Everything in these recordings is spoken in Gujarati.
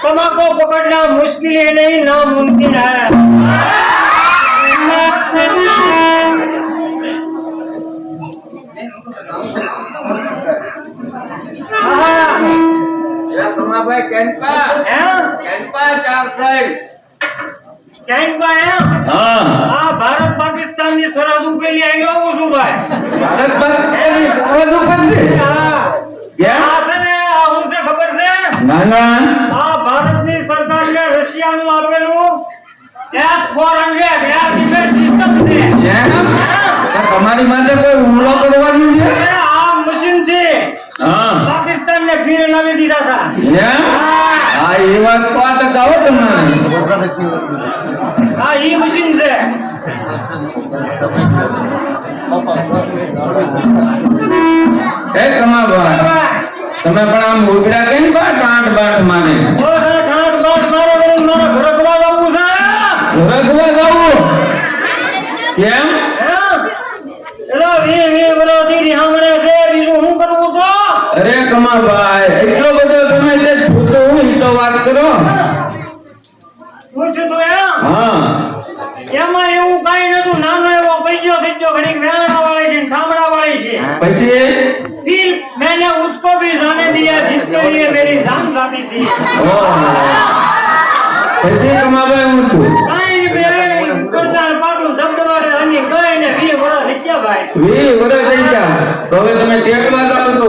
कमा को पकड़ना मुश्किल ही नहीं नामुमकिन है। कमा भाई कैंपा हाँ भारत पाकिस्तान ની સરહદ ઉપર આવી ગયો છું ભાઈ। भारत पाकिस्तान सरहद ઉપર છે क्या છે આ ઉનસે ખબર છે ના ના આ ભારતની સરકારને રશિયાનું આપેલું S-400 એર ડિફેન્સ સિસ્ટમ છે। તમારી માથે કોઈ હુમલો કરવાનું છે આ મશીન થી હા પાકિસ્તાનને ફીર લાવી દીધા હતા। હા એ વાત તો આ કહો તમારે હા એ મશીન છે। એ કમાવા તમે પણ આમ ઉગડા કેમ બાટ બાટ મારે ઓ સર ઠાઠ બાટ મારે મારા ઘરે ખવા જવું છે। ઘરે ખવા જવું કેમ એલો વી બરોધી સાંભળે છે બીજું શું કરવું તો અરે કમા ભાઈ એટલો બધો તમે જે પૂછો હું તો વાત કરો પૂછું તો હા એમાં એવું કાઈ નતું નાનો એવો પૈસો થયો ઘડી વેણા વાળી છે થાંભળા વાળી છે પછી फिर मैंने उसको भी जाने दिया जिसके लिए मेरी जान जाती थी। પછી કમા ભાઈ હું છું કાઈ બે કરતા પાટું ધબધબારે અને કઈ ને 20 વર્ષ થઈ ગયા ભાઈ 20 વર્ષ થઈ ગયા તો હવે તમે ટેકવા જાવ તો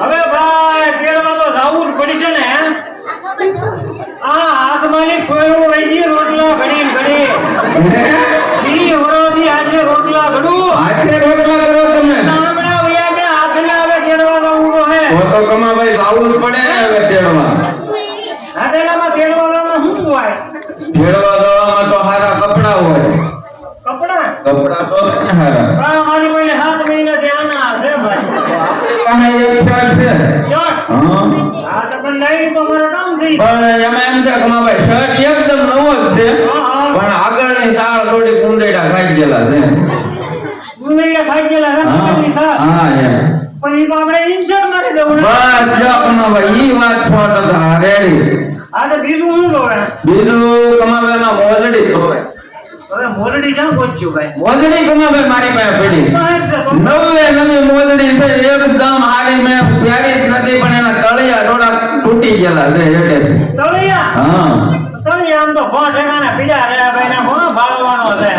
હવે ભાઈ કેળવા તો જાવું જ પડશે ને આ હાથમાંની ખોયું વૈજી રોટલા ઘડી 20 વર્ષથી આજે રોટલા ઘડું હાથે રોટલા કરો તમે હમણાં વયા કે હાથને હવે કેળવા જવું હે તો કમા ભાઈ જાવું જ પડે ને હવે તેડવા હાથેલામાં કેળવામાં શું હોય તેડવા જવામાં તો સારા કપડા હોય કપડા તો હારા મારી કોઈને 7 મહિના થયા છે ભાઈ પાસે એક શર્ટ છે શર્ટ હા આ તો પણ નહીં તો મારું કામ થઈ પણ એમાં એમ છે કમા ભાઈ શર્ટ એકદમ નવો જ છે પણ આગળની તાળ થોડી કુંડેડા ખાઈ ગયેલા છે મુંબઈ ખાઈ ગયેલા રમતની સર હા એમ પણ ઈ તો આપણે ઇન્જર મારી દેવું બસ જો કમા ભાઈ ઈ વાત ફોટો તો રેડી આ તો બીજું શું જોવે બીજું કમા ભાઈ માં મોજડી જોવે હવે મોરડી જામ પહોંચ્યું ભાઈ મોજડી કમા ભાઈ મારી પાસે પડી નવી મોજડી છે એકદમ હારી મેં પ્યારી જ નથી પણ એના તળિયા થોડા તૂટી ગયેલા છે એટલે તળિયા હા તળિયા આમ તો ફોન ઠેકાના પીડા રહ્યા ભાઈ ના ફોન ભાળવાનો છે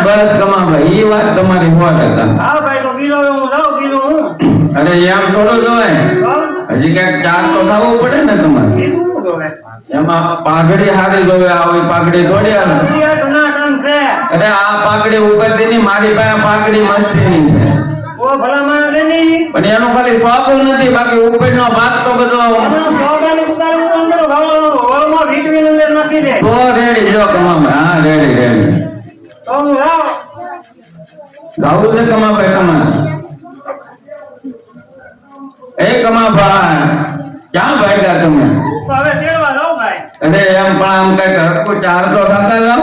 બસ કમા ભાઈ ઈ વાત તમારી સો ટકા હા ભાઈ તો બીજો હું જાઉં બીજું હું અરે એમ થોડો જોવાય હજી કઈક ચાર તો થવું પડે ને તમારે બીજું શું જોવે એમાં પાઘડી હારી જોવે આવી પાઘડી થોડી આવે તળિયા ટનાટન છે અરે આ પાઘડી ઉપરથી મારી પાસે પાઘડી મસ્તીની છે ઓ ભલા માણસ નહીં પણ એનો ખાલી પાપું નથી બાકી ઉપરનો ભાગ તો બધો ચોગાને ઉતારવું અંદર હોલમાં વીટવીન અંદર નાખી દે તો રેડી જો કમા હા રેડી તો હું જાઉં ગાવું છે કમા ભાઈ કમા એ કમા ભાઈ ક્યાં ભાગ્યા તમે તો હવે તેડવા જાઉં ભાઈ અરે એમ પણ આમ કઈક હરકું ચાર તો થતા જાઓ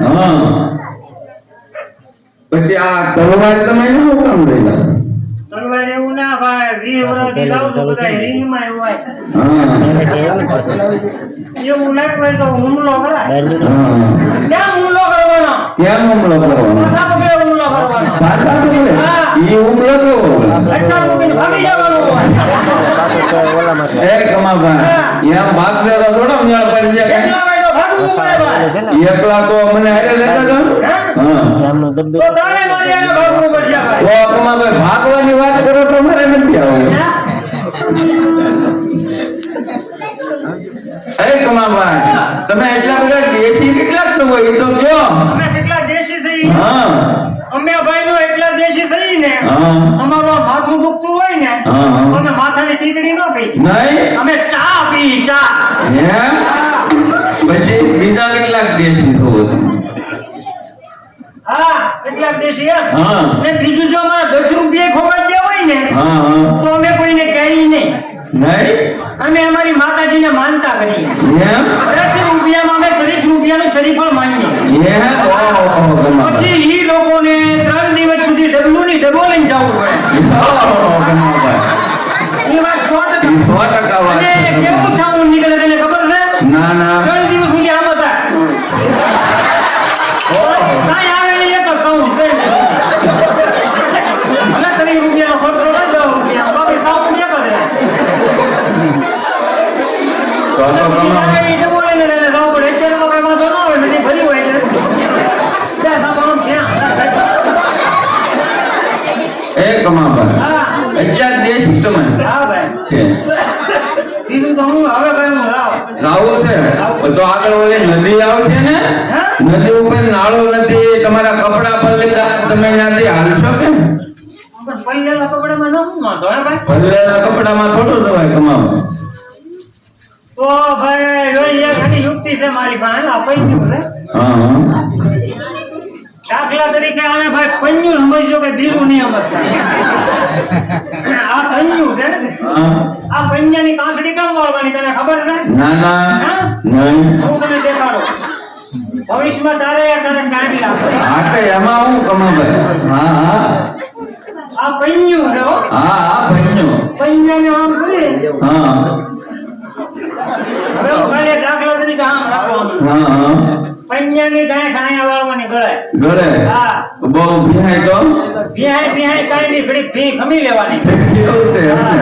હા પછી આ તલવાર તમે શું કામ લઈ જાઓ તલવાર એવું ના ભાઈ 20 વર્ષથી જાઉં છું બધા રીંગમાં એવું હોય એવું લાગે તો હુમલો કરાય ક્યાં હુમલો કરવાનો કેમ હુમલો કરવાનો પાછા પગે હુમલો કરવાનો પાછા એ કમાભાઈ એમ ભાગશે તો થોડો મેળ પડી જાય એકલા હોય તો ભાગવું પડે ભાઈ. એકલા તો મને હારે લેતા જાઓ ને. હા તો તારે મારી હારે ભાગવું પડશે ભાઈ. ઓ કમાભાઈ ભાગવાની વાત કરો તો મારે નથી આવવું. અરે કમાભાઈ તમે એટલા બધા દેશી કેટલા છો એ તો કયો. અમે કેટલા દેશી છીએ? હા અમે ભાઈનો એટલા દેશી છીએ ને, હા અમારું આ માથું દુખતું હોય ને હા, હા. તો અમે માથાની ટીકડી ન પી, નહીં અમે ચા પી ચા. એમ? પછી બીજા કેટલાક દેશી છો? હા કેટલાક દેશી એમ. હા. ને બીજું જો અમારા 10 રૂપિયા ખોવાઈ ગયા હોય ને હા હા તો અમે કોઈને કહી નહીં, નહીં અમે અમારી માતાજીને માનતા કરીએ. એમ? 10 રૂપિયામાં અમે 30 રૂપિયાનું શરીફળ માનીએ. એમ? ઓહો, કમાભાઈ. પછી ઈ લોકોને 3 દિવસ સુધી ડબલુની ડબો લઈને જવું પડે. ઓહો, કમાભાઈ. એ વાત 100% 100% વાત અને છે કેવું તમારી. છાવું નીકળે તને ખબર છે? ના ના 3 દિવસ સુધી આમ હતા. કાંઈ આવે નહીં, એક જ સાવું છે. ભલે 30 રૂપિયાનો ખર્ચો ના 10 રૂપિયા, બાકી સાવું એક જ રહે. તો કમાભાઈ ઈ ડબો લઈને જવું પડે. અત્યારે તો કાંઈ વાંધો ના આવે, નથી ભરી હોય એટલે. ત્યાં સાવાનું ત્યાં. એ કમાભાઈ હા. એટલા જ દેશી તમે હા ભાઈ. છે. બીજું તો હું હવે ભાઈ હું રાવ. રાવું છે તો આગળ ઓલી નદી આવશે ને, હા? નદી ઉપર નાળો નથી, તમારા કપડા પર લીધા તમે ત્યાંથી હાલશો કેમ? પણ પૈયાના કપડામાં ન હું વાંધો હે ભાઈ. ભલેલા કપડામાં થોડું જવાય કમાવા. તો ભાઈ જો એક આની યુક્તિ છે મારી પાસે. આ પૈયું છે. હા હા દાખલા તરીકે આને ભાઈ પૈયું સમજજો કે બીજું નહીં સમજતા. આ પૈયું છે. હા. આ પૈયાની કાંસડી કેમ વાળવાની તને ખબર છે? ના ના હા? નહીં. હું તને દેખાડો. ભવિષ્યમાં તારે કાઢી લાગશે. હા તો એમાં હું કમાભાઈ. હા હા આ પૈયું છે હો. હા હા ભણ્યો. પૈયાને આમ કરી હા હવે હું ખાલી એક દાખલા તરીકે આમ રાખવાનું. હા હા પૈયાની ગાંઠ અહીંયા વાળવાની ગળે. ગળે હા. બહુ ભીહાય તો બિહાય કાંઈ નહીં, ઘડીક ભી ખમી લેવાની. કેવું છે એમ ને?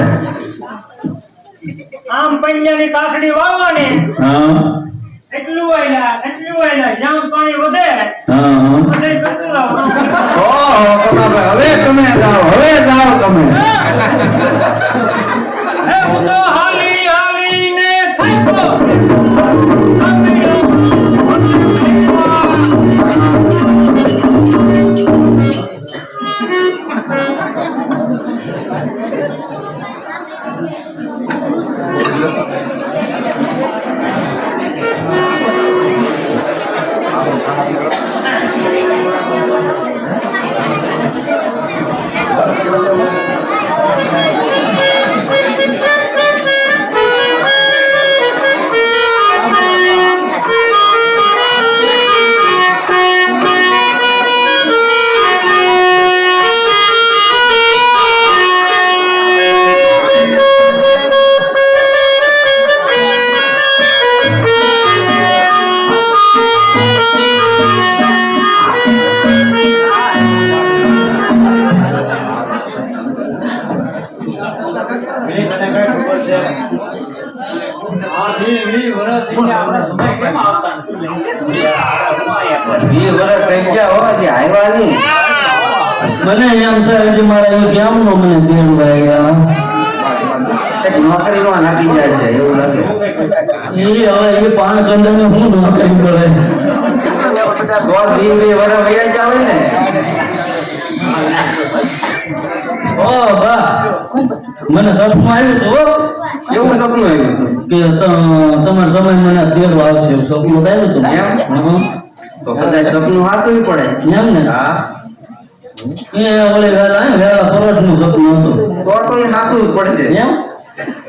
આમ પૈયાની કાસડી વાળવાની. હા એટલું વાયલા જ્યાં પાણી વધે હા હા એટલે જતું રહેવાનું. ઓહો કમાભાઈ હવે જાઓ તમે. હે હું તો હાલીને થાક્યો. મને એમ થાય કે મારા એ કેમ નો મને દેણ ભાઈ નોકરી માં નાખી જાય છે એવું લાગે. એ હવે એ પાન કંદને હું નોકરી કરે. 2 વર્ષ વયા જાવ ને ઓ બા મને સપનું આવ્યું તો એવું સપનું આવ્યું હતું. કે તમારા સમય મને દેર આવશે સપનું આવ્યું હતું એમ? તો કદાચ સપનું હાસવું પડે. એમ ને હા એ ઓલે વેલા પરોઠ નું સપનું હતું તો એ હાસવું જ પડશે. એમ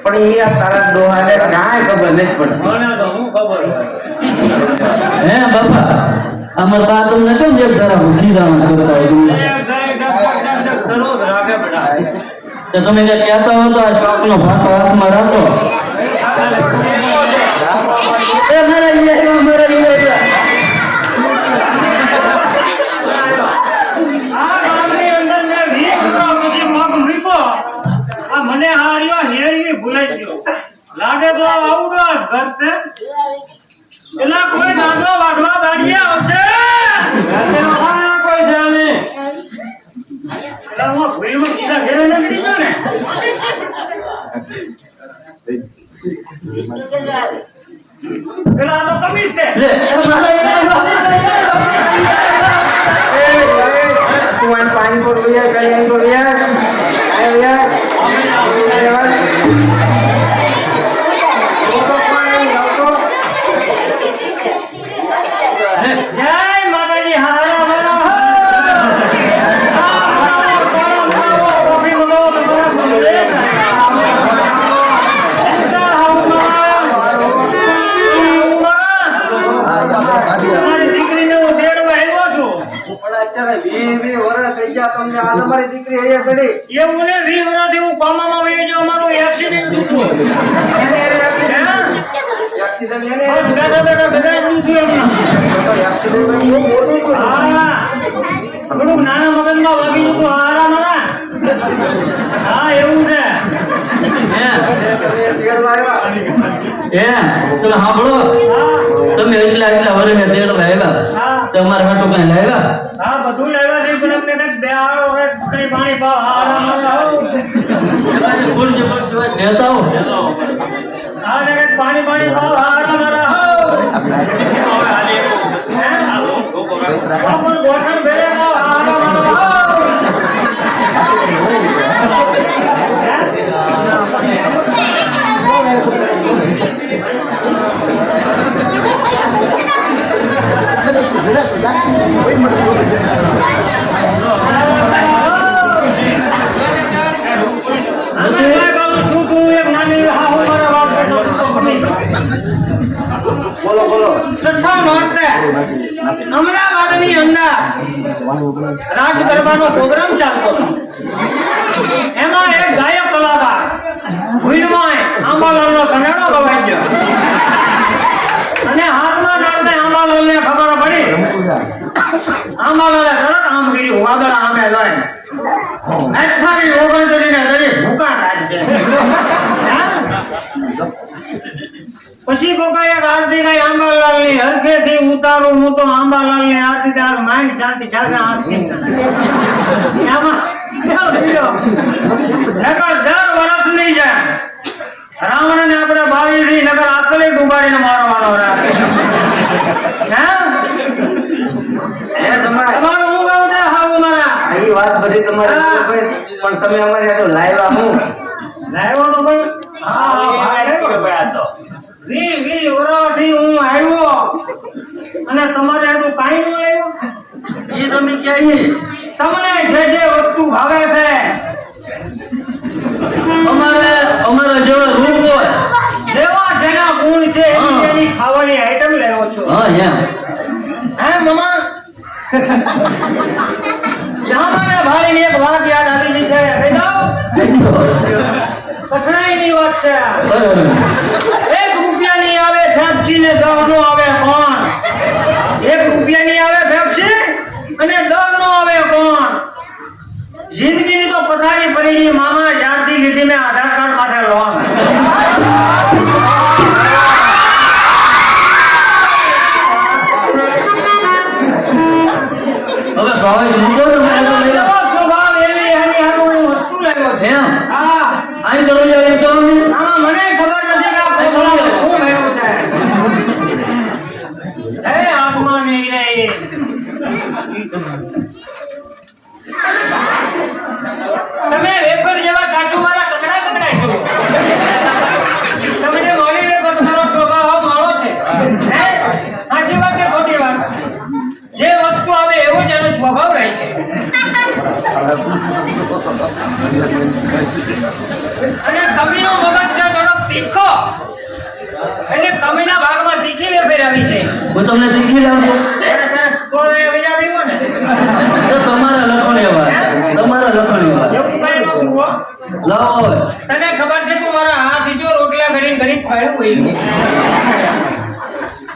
પણ એ આ તારા ડોહાને કાંઈ ખબર નથી પડતી. મને તો શું ખબર હોય. હે બાપા અમાર બા તમને કેમ જે ખરાબ સીધા કરતા હોય સરોજ રાખે બેટા. તો તમે જે કહેતા હો તો આ ચોકનો ભાતો હાથમાં રાખો. એ મારા ઈયા મારા ઈયા આ ગામની અંદર મેં 20 વર્ષ પછી મગ મૂક્યો. આ મને હાર્યો હેરવી ભૂલાઈ ગયો. ઘર છે એલા કોઈ દાદો વાડવા દાડિયા આવશે રાતેનો ખાવાનો કોઈ છે નહીં એલા હું ભૂલમાં કીધા ઘરે નીકળી ગયો ને પેલા તો કમી છે તું પાણી પર ભૈયા કઈ તો ભૈયા જય માતાજી હારા મારા નાના મગજમાં વાગી જતું હારા મારા હા એવું છે તમે સાંભળો તમે એટલા વર્ષે તેડ લાવ્યા તમારા હાટો કઈ લાવ્યા હા બધું લાવ્યા છે પણ અમને કઈક બે આવો પકડી પાણી પાવ હારા મારા બોલ છે દેતા હો હા ને કઈક પાણી પાણી પાવ હારા મારા આપણ ગોઠણ ભેરે પાવ હારા મારા અમદાવાદની અંદર રાજ ગરબાનો પ્રોગ્રામ ચાલતો હતો એમાં એક ગાયક કલાકાર ભૂલમાં આંબાલાલનો સનેડો ગવાઈ ગયો અને હાથમાં ડાળતે આંબાલાલને ખબર પડી આંબાલાલે તરત આમ કર્યું વાદળ આમે લઈ અઠારી ઓગણત્રીને દરેક ભૂકા નાખજે પછી કોકાએ આરતી ગઈ આંબાલાલની હરખેથી ઉતારું હું તો આંબાલાલની આરતી તાર માઇન્ડ શાંતિ સાથે આંસકી આમાં નકર દર વર્ષ નહીં જાય રાવણને આપણે 22 નગર આકલે ડુબાડીને મારવાનો રાખે હે તમારું હું કહું છે હાવ મારા આ વાત બધી તમારે પણ તમે અમારે આટલો લાવ્યા હું લાવ્યો તો પણ હા ભાઈ તો વી ઓરાથી હું આવ્યો અને તમારે આટલું કાઈ ન આવ્યો એ તમે ક્યાં તમને જે વસ્તુ ભાવે છે અમારે જેવો રૂપ હોય જેવા જેના ગુણ છે એની ખાવાની આઈટમ લેવો છો હા એમ હે મમા યામને ભાઈની એક વાત યાદ આવી છે બેટાઓ કઠણાઈની વાત છે બરાબર 1 રૂપિયાની આવે ફેફસીને 10 નો આવે કોણ 1 રૂપિયાની આવે ફેફસી અને 10 નો આવે કોણ જિંદગીની તો પથારી પડી ગઈ મામા જ્યારથી લીધી મેં આધાર કાર્ડ માટે લોન હવે ભાવે લીધો તો મેં તો લઈ એવો સ્વભાવ એવી એની હારું હું વસ્તુ લાવ્યો છે એમ હા આઈ કરો યાર તો આમાં મને ખબર નથી કે આ ફોટોમાં શું લાવ્યો છે હે આત્મા નહીં રે તમે વેફર જેવા ચાચુ વાળા કકડા છો તમને મારી વેફર તમારો સ્વભાવ માળો છે હે સાચી વાત કે ખોટી વાત જે વસ્તુ આવે એવો જ એનો સ્વભાવ રહે છે અને કમીનો મગજ છે થોડો તીખો એટલે કમીના ભાગમાં તીખી વેફર આવી છે હું તમને શીખી લાવું કોઈ બીજા પીવો ને તો તમારા લખણી વાત એવું કઈ નતું હો લાવો તને ખબર છે તું મારા હાથ જો રોટલા ઘડીને ખાડું હોય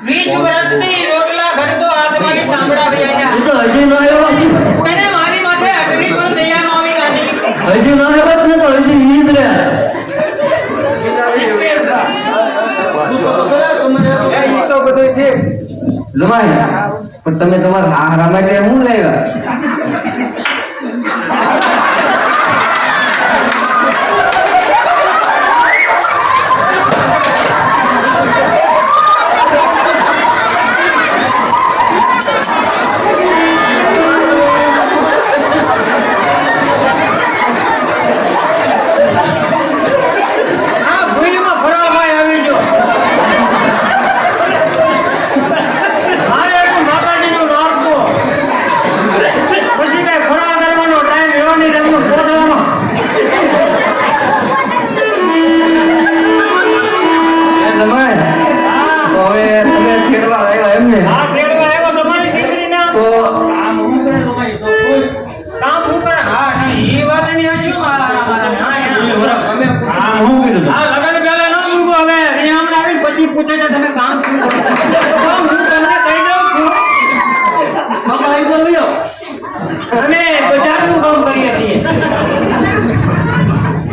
20 વર્ષથી રોટલા ઘડતો હાથમાંથી ચામડા વયા તો હજી નો આવ્યો તને મારી માથે અટલી પણ દયા નો આવી ગાડી હજી નો આવ્યો ને તો હજી ઈદ રે જમાય પણ તમે તમારા હારા માટે શું લાવ્યા? આ ભૂઈમાં ફરવામાં આવી ગયો. મારે એટલું માતાજીનું નામ તો. પછી કાંઈ ફરાળ કરવાનો ટાઈમ એવો નહીં તમને પહોંચવાનો. જમાય તો હવે તમે ખેડવા આવ્યા એમ ને? આ ખેડવા આવ્યો તમારી દીકરીના તો કામ હું કરે તમારી તો ખુશ. કામ હું કરે હા નહીં એ વાત નહીં હશે મારા આ હું કીધું હા લગન પહેલા ન મૂકો હવે અહીંયા હમણાં આવીને પછી પૂછે છે તમે કામ શું કરો તો હું તમને કહી દઉં છું બાપા અહીં બોલ્યો અમે બજારનું કામ કરીએ છીએ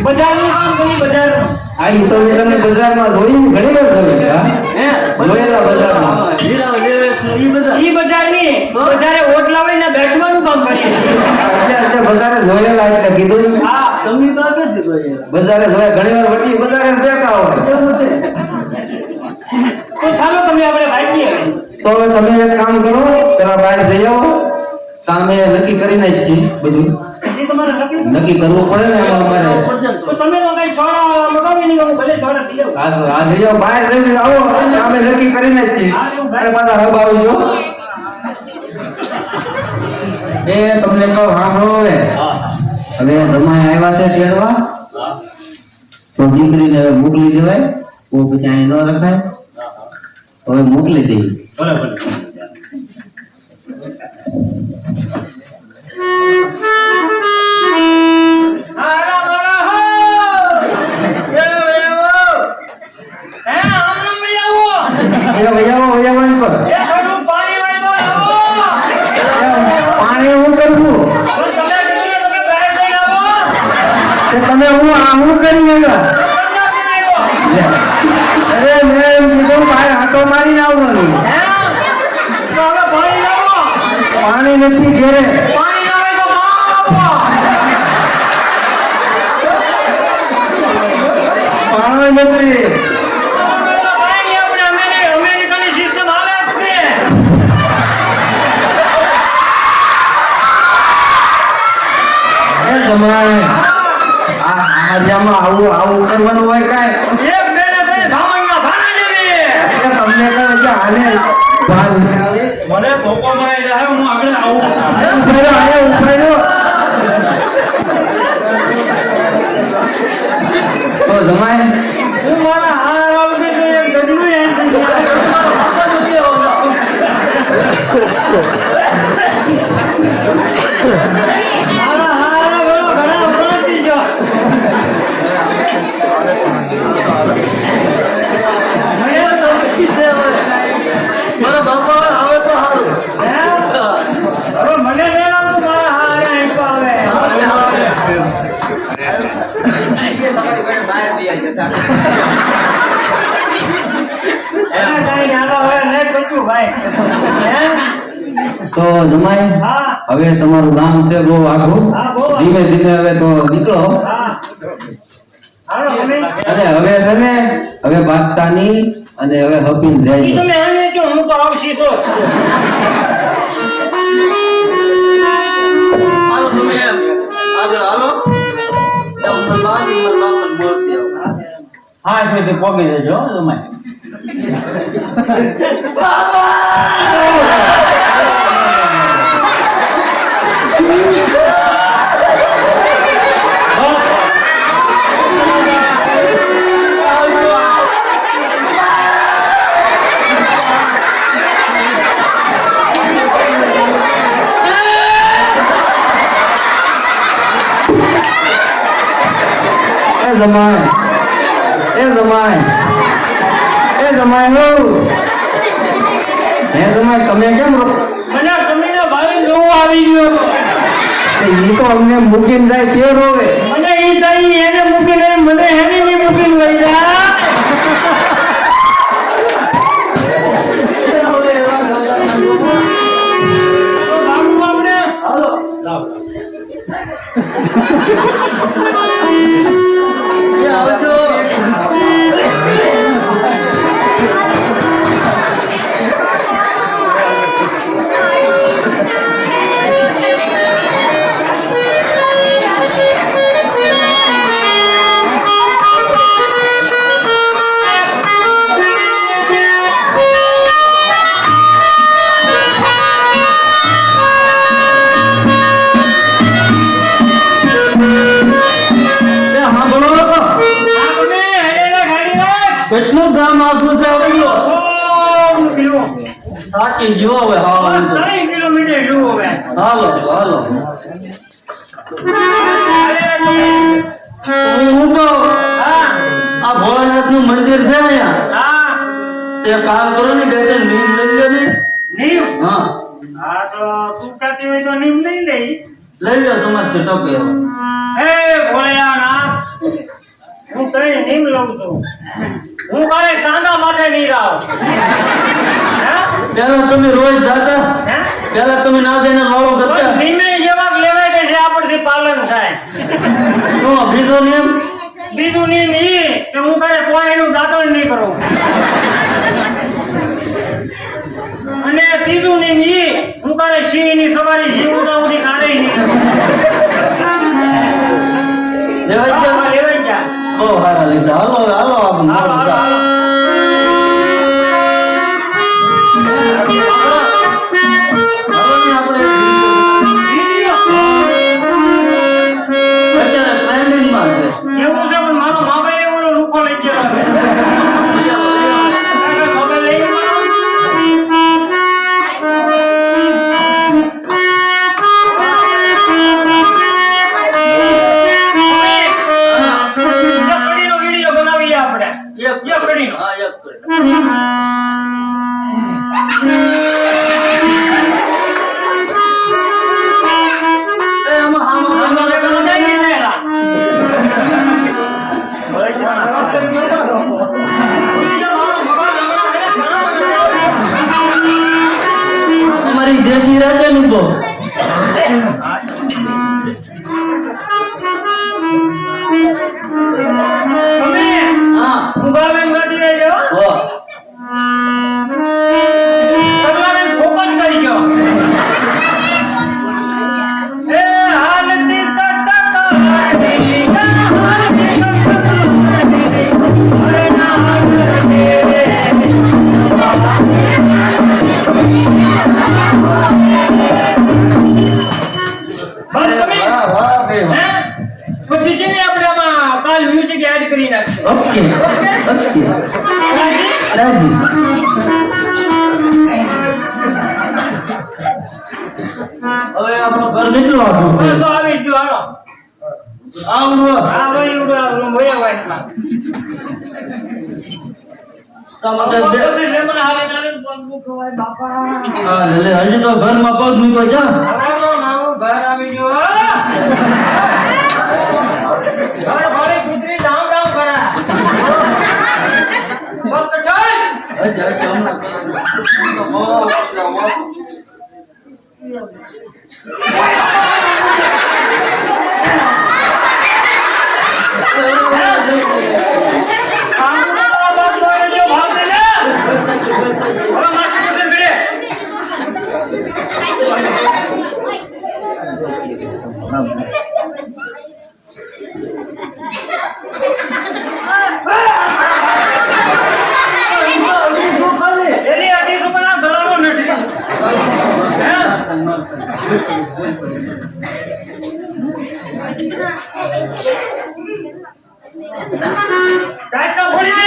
બજારનું કામ કરી બજારનું આ ઈ તો મેં તમને બજારમાં જોયું ઘણી વાર જોયું છે, હા? જોયેલા બજારમાં ઈ બજારની બજારે ઓટલા હોય ને બેસવાનું કામ કરીએ છીએ એટલે બજારે જોયેલા એટલે કીધું હા બજારે જોયા ઘણી વાર વટી બજારે બેઠા હોય તો ચાલો તમે આપણે ભાગીએ તો હવે તમે એક કામ કરો પેલા બહાર જઈ આવો સામે નક્કી કરી નાખી બધું હજી તમારે નક્કી કરવું પડે ને એમાં અમારે તો તમે તો કઈ છોડા લગાવી નહીં હું ભલે છોડા પી જાઉં આ જઈ આવો બહાર જઈને આવો સામે નક્કી કરી નાખી અને પાછા હબ આવજો એ તમને કહું સાંભળો હવે જમાઈ આવ્યા છે તેડવા તો દીકરીને હવે મોકલી દેવાય તો પછી અહીં ન રખાય હવે મોકલી દઈએ ભલે ભલે પાણી હું કરવું તમે હું કરી અરે મેં કીધું ભાઈ હાથો મારીને આવવાનું પાણી નથી ઘેરે પાણી નથી તમારે આવું કરવાનું હોય કાંઈ તમને કહે કે હાલે મને ધોકો મરાઈ જાય હું આગળ આવું તો જમાય હું મારા હારા વગર એક ગજનું એમ મારા હારા વગર ઘણા વળતી જો મારા બાપા આવે તો હારું હવે મને લેવા તો મારા હારા એમ આવે તો જમાય હા હવે તમારું ગામ છે બહુ આખું હા, બહુ. ધીમે ધીમે હવે તો નીકળો અને હવે છે ને હવે બાદશાહની અને હવે હપીન જાય તમે આને જો હું તો આવશી તો હાલો તમે આગળ હાલો મારા બાપા બોલતી આવો હા એટલે પોગી દેજો જમાય જમાય એ જમાય હો હે જમાય તમે કેમ મને તમે ભાઈ જોવો આવી ગયો ઈ તો અમને મૂકીને જાય તે રોવે મને ઈ તઈ એને મૂકીને મને હેની ની મૂકીને લઈ જા કેટલું ગામ આખું છે હવે જો થોડું પીવું. થાકી ગયો હવે હા 3 કિલોમીટર જુઓ હવે. હાલો હાલો હું તો હા આ ભોળાનાથ નું મંદિર છે અહીંયા હા તે કામ કરો ને બે ત્રણ નીમ લઈ લો ને નીમ. હા હા તો તું કહેતી હોય તો નીમ નહીં લઈ. લઈ લો તમારે ચટક એવો એ ભોળિયાનાથ, હું તઈ નીમ લઉં છું. હું કાલે સાંધા માટે નહીં રાવ. પેલા તમે રોજ જાતા પેલા તમે ના જઈને માવો કરતા નીમે જેવા લેવાય કે છે આપણથી પાલન થાય. તો બીજો નિયમ બીજું નીમ ઈ કે હું કાલે કોઈનું દાંતણ નહીં કરું. અને ત્રીજું નીમ ઈ હું કાલે સિંહની સવારી સિંહ ઉડી કાઢે નહીં કરું. લેવાય હા, ગયા લેવાઈ ગયા. બહુ સારા લીધા હાલો હવે હાલો આપણે હાલો, હાલો, હાલો. હાલો ને આપણે અત્યારે ટ્રેન્ડિંગમાં છે એવું છે પણ મારો મોબાઈલ એવો રૂખો લઈ ગયો છે. મોબાઈલ લઈ ગયો મારો? યકડીનો વિડીયો બનાવીએ આપણે. યકડીનો. હા એક કરે આમાં આમાં આમાં બનાવી દેલા. અમારી દેશી રાતે નું તમે હા ઉગાવેન ગાતી રહેજો. હો તબલાને ફોકસ કરી જો. એ હાલતી સટકાની હાલતી સટકાની અરે ના હાલતી બસ તમે વાહ વાહ બે હે પછી છે ને આપણે આમાં કાલ મ્યુઝિક એડ કરી નાખશું. ઓકે ઓકે રાજી? રાજી હવે આપણું ઘર કેટલું આખું છે બસ આવી જ હાલો. આમ હો આ વળી ઉડા રૂમ વયા વાઈટમાં. તમારે લેમન હાલે ચાલે પગ ખવાય બાપા. હા લે હજી તો ઘરમાં પગ મૂકો જા હવે મારું ઘર આવી ગયો. ઘર ભરી કૂતરી ડામ ડામ કરા. બસ તો ચાલ. હજી હમણાં કામ તો બસ હોય જો ભાગ લે. હવે માથે કુસર કરે. એલી આટી સુપના ધરાવો નથી. હે? કાચા ફોડી દે.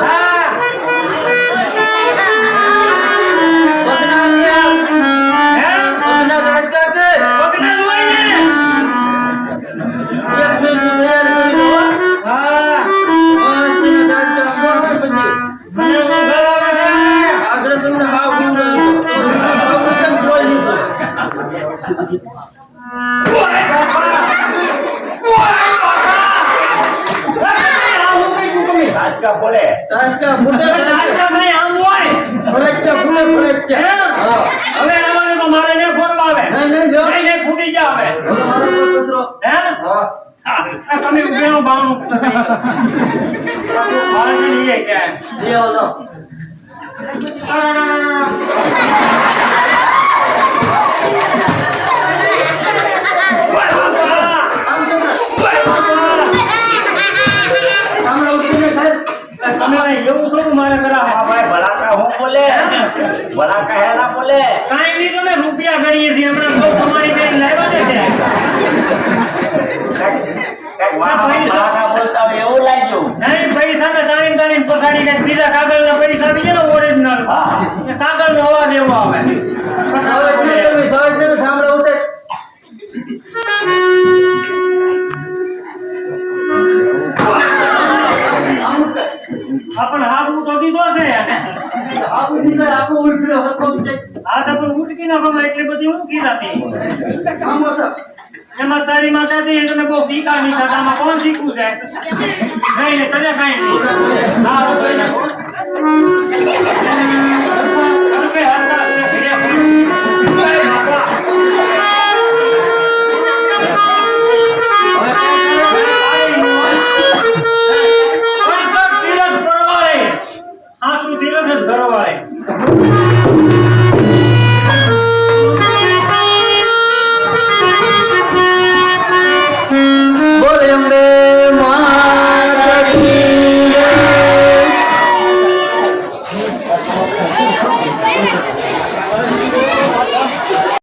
હા. હે? પગના ધોઈ દે. હા. મને ઊંઘ આવે છે. ઓય બાપા. ઓય બાપા. આ હું કઈ છું તમે? રાજકા બોલે નાસ્તા નહીં, આમ હોય. હે? હવે આમાં તો મારે ને ફોડવા આવે. નહીં, નહીં, ફૂટી જા હવે. હે? આ તમે ઉભેનું બાવણું નથી. આપણું બાળ છે ને એ ક્યાં? તમે એવું થોડું મારે કરાવે. કાંઈ નહીં, તમે રૂપિયા ગણીએ છીએ હમણાં બહુ તમારી બેન લાવ્યા છે ત્યાં. એવું લાગ્યું નહીં, પૈસા તો તાણી પછાડી કંઈક બીજા કાગળના પૈસા આપી દે ને ઓરિજિનલ એ કાગળનો અવાજ એવો આવે આપણ હાથ ઉઠો દીધો છે હા તો પણ ઉઠકી નાખો એટલી બધી ઊંઘી નથી એમાં તારી માતાજી તમે બહુ શીખા નહીં થતા આમાં કોણ શીખવું છે નહીં ને તને કાંઈ નહીં હા ઉઠી નાખો